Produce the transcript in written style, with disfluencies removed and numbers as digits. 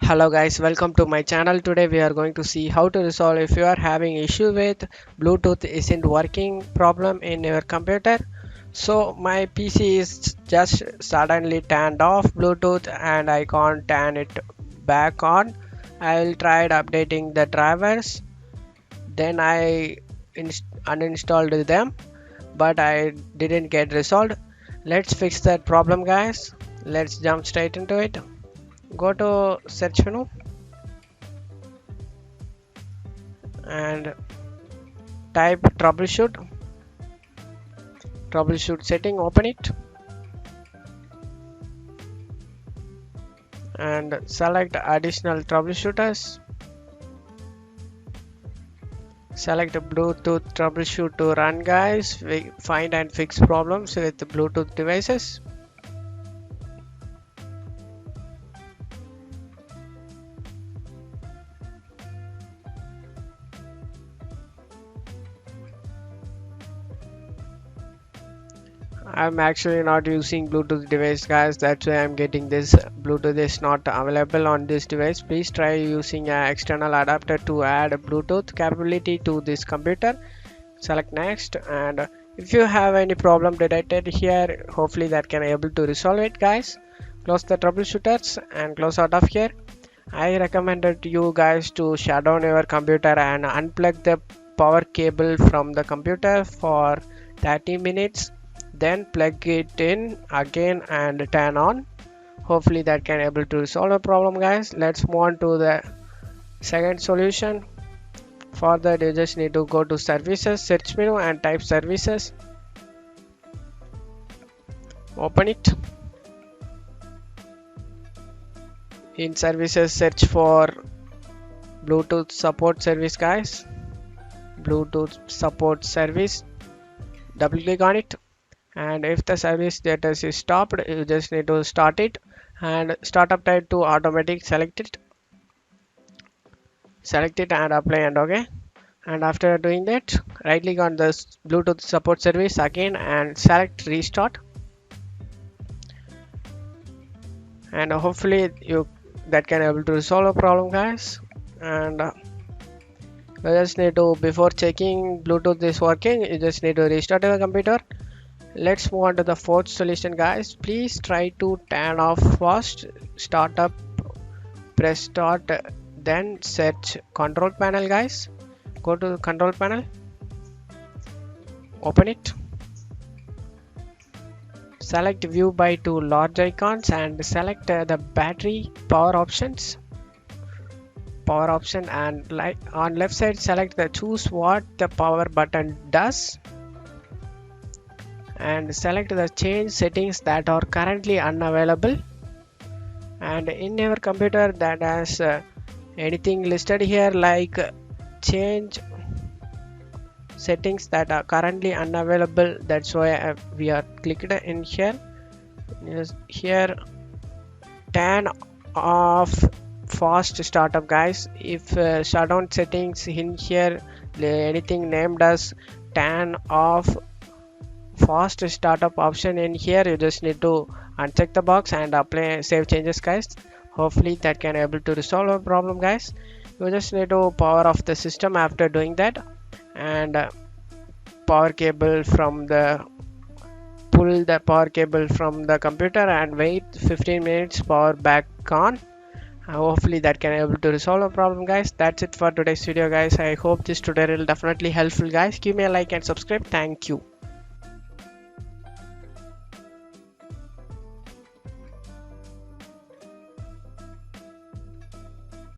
Hello guys, welcome to my channel. Today we are going to see how to resolve if you are having issue with Bluetooth isn't working problem in your computer. So my PC is just suddenly turned off Bluetooth and I can't turn it back on. I will try updating the drivers. Then I uninstalled them, but I didn't get resolved. Let's fix that problem guys. Let's jump straight into it. Go to search menu and type troubleshoot setting, open it and select additional troubleshooters, select Bluetooth troubleshoot to run guys. We find and fix problems with Bluetooth devices. I'm actually not using Bluetooth device guys, that's why I'm getting this. Bluetooth is not available on this device. Please try using an external adapter to add Bluetooth capability to this computer. Select next, and if you have any problem detected here, hopefully that can able to resolve it guys. Close the troubleshooters and close out of here. I recommended you guys to shut down your computer and unplug the power cable from the computer for 30 minutes, then plug it in again and turn on. Hopefully that can able to resolve the problem guys. Let's move on to the second solution. For that you just need to go to services, search menu and type services, open it. In services search for Bluetooth support service guys, Bluetooth support service, double click on it, and if the service status is stopped you just need to start it and startup type to automatic, select it and apply and OK. And after doing that, right click on the Bluetooth support service again and select restart, and hopefully you that can able to resolve a problem guys. And you just need to, before checking Bluetooth is working, you just need to restart your computer. Let's move on to the fourth solution guys. Please try to turn off first, start up, press start, then search control panel guys. Go to the control panel, open it, select view by two large icons and select the battery power option, and like on left side select the choose what the power button does and select the change settings that are currently unavailable. And in your computer that has anything listed here like change settings that are currently unavailable, that's why we are clicked in here. Yes, here turn off fast startup guys. If shutdown settings in here anything named as turn off fast startup option in here, you just need to uncheck the box and apply save changes guys. Hopefully that can able to resolve a problem guys. You just need to power off the system after doing that, and power cable from the pull the power cable from the computer and wait 15 minutes, power back on. Hopefully that can able to resolve a problem guys. That's it for today's video guys. I hope this tutorial definitely helpful guys. Give me a like and subscribe. Thank you.